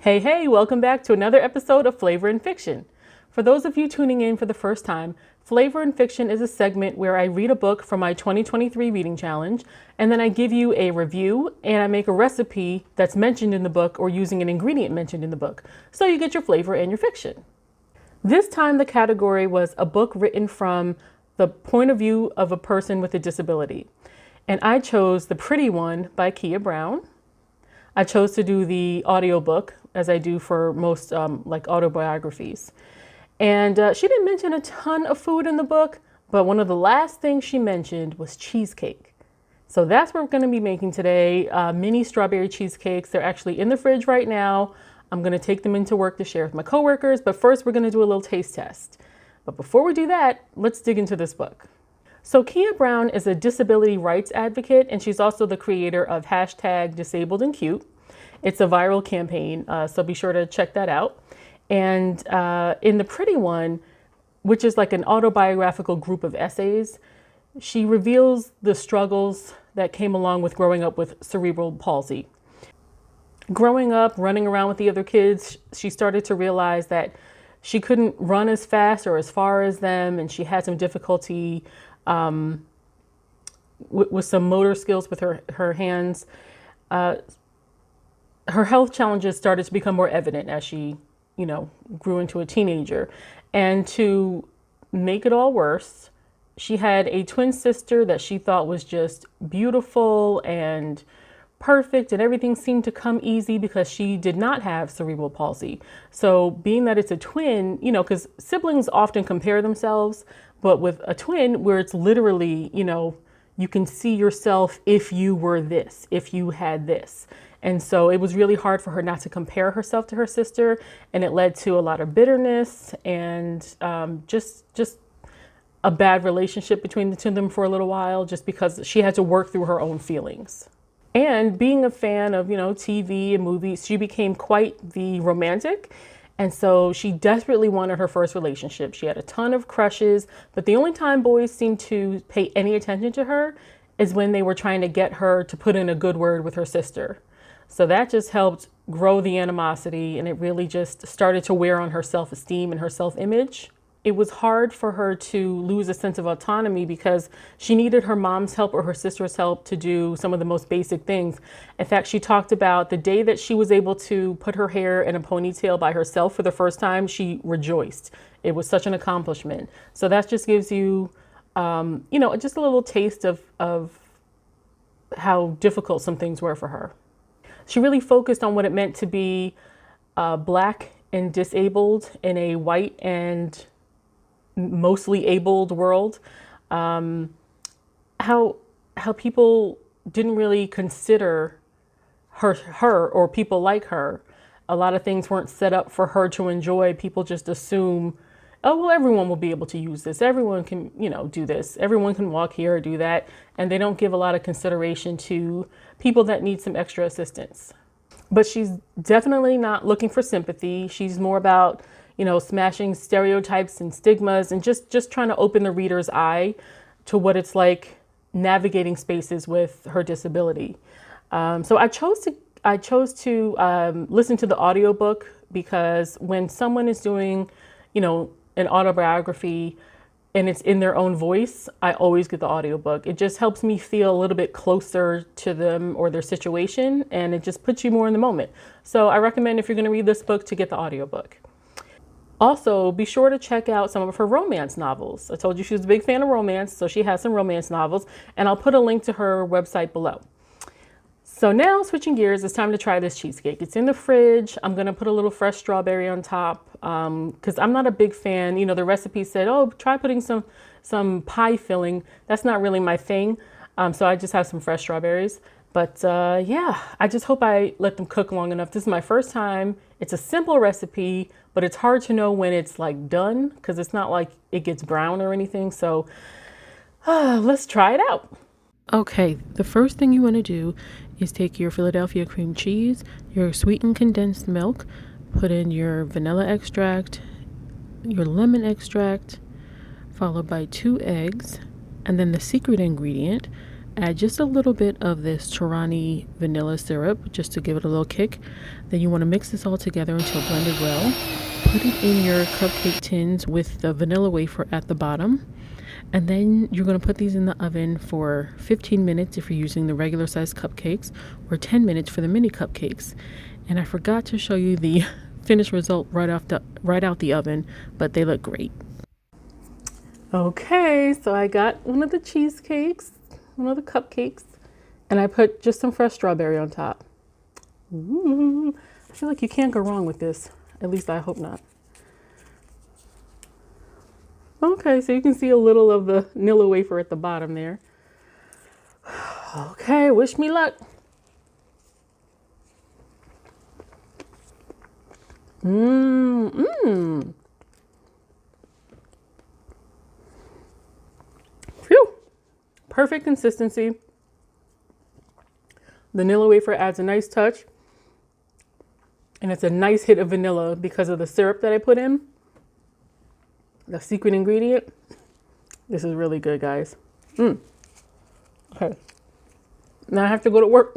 Hey, hey, welcome back to another episode of Flavor and Fiction. For those of you tuning in for the first time, Flavor and Fiction is a segment where I read a book from my 2023 reading challenge, and then I give you a review and I make a recipe that's mentioned in the book or using an ingredient mentioned in the book. So you get your flavor and your fiction. This time the category was a book written from the point of view of a person with a disability. And I chose The Pretty One by Keah Brown. I chose to do the audiobook, as I do for most like autobiographies. And she didn't mention a ton of food in the book, but one of the last things she mentioned was cheesecake. So that's what we're going to be making today, mini strawberry cheesecakes. They're actually in the fridge right now. I'm going to take them into work to share with my coworkers, but first we're going to do a little taste test. But before we do that, let's dig into this book. So Keah Brown is a disability rights advocate, and she's also the creator of #DisabledandCute. It's a viral campaign, so be sure to check that out. And in The Pretty One, which is like an autobiographical group of essays, she reveals the struggles that came along with growing up with cerebral palsy. Growing up, running around with the other kids, she started to realize that she couldn't run as fast or as far as them, and she had some difficulty with some motor skills with her hands. Her health challenges started to become more evident as she, grew into a teenager. And to make it all worse, she had a twin sister that she thought was just beautiful and perfect, and everything seemed to come easy because she did not have cerebral palsy. So being that it's a twin, because siblings often compare themselves, but with a twin where it's literally, you can see yourself if you were this, if you had this. And so it was really hard for her not to compare herself to her sister. And it led to a lot of bitterness and just a bad relationship between the two of them for a little while, just because she had to work through her own feelings. And being a fan of, TV and movies, she became quite the romantic. And so she desperately wanted her first relationship. She had a ton of crushes, but the only time boys seemed to pay any attention to her is when they were trying to get her to put in a good word with her sister. So that just helped grow the animosity, and it really just started to wear on her self-esteem and her self-image. It was hard for her to lose a sense of autonomy because she needed her mom's help or her sister's help to do some of the most basic things. In fact, she talked about the day that she was able to put her hair in a ponytail by herself for the first time, she rejoiced. It was such an accomplishment. So that just gives you, just a little taste of how difficult some things were for her. She really focused on what it meant to be Black and disabled in a white and mostly abled world. How people didn't really consider her or people like her. A lot of things weren't set up for her to enjoy. People just assume, oh, well, everyone will be able to use this. Everyone can, do this. Everyone can walk here or do that. And they don't give a lot of consideration to people that need some extra assistance. But she's definitely not looking for sympathy. She's more about, smashing stereotypes and stigmas and just trying to open the reader's eye to what it's like navigating spaces with her disability. So I chose to listen to the audiobook because when someone is doing, an autobiography and it's in their own voice, I always get the audiobook. It just helps me feel a little bit closer to them or their situation, and it just puts you more in the moment. So I recommend, if you're going to read this book, to get the audiobook. Also, be sure to check out some of her romance novels. I told you she was a big fan of romance, so she has some romance novels, and I'll put a link to her website below. So now, switching gears, it's time to try this cheesecake. It's in the fridge. I'm going to put a little fresh strawberry on top because I'm not a big fan. The recipe said, oh, try putting some pie filling. That's not really my thing. So I just have some fresh strawberries. But yeah, I just hope I let them cook long enough. This is my first time. It's a simple recipe, but it's hard to know when it's like done because it's not like it gets brown or anything. So let's try it out. Okay, the first thing you want to do is take your Philadelphia cream cheese, your sweetened condensed milk, put in your vanilla extract, your lemon extract, followed by 2 eggs, and then the secret ingredient, add just a little bit of this Torani Vanilla Syrup just to give it a little kick. Then you want to mix this all together until blended well. Put it in your cupcake tins with the vanilla wafer at the bottom. And then you're going to put these in the oven for 15 minutes if you're using the regular size cupcakes, or 10 minutes for the mini cupcakes. And I forgot to show you the finished result right out the oven, but they look great. Okay, so I got one of the cheesecakes, one of the cupcakes, and I put just some fresh strawberry on top. Ooh, I feel like you can't go wrong with this. At least I hope not. Okay, so you can see a little of the vanilla wafer at the bottom there. Okay, wish me luck. Phew. Perfect consistency. Vanilla wafer adds a nice touch. And it's a nice hit of vanilla because of the syrup that I put in. The secret ingredient. This is really good, guys. Okay. Now I have to go to work.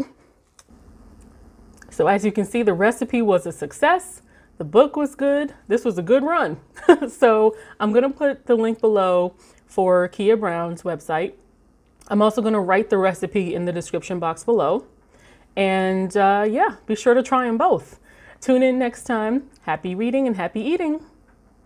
So as you can see, the recipe was a success. The book was good. This was a good run. So I'm going to put the link below for Keah Brown's website. I'm also going to write the recipe in the description box below. And yeah, be sure to try them both. Tune in next time. Happy reading and happy eating.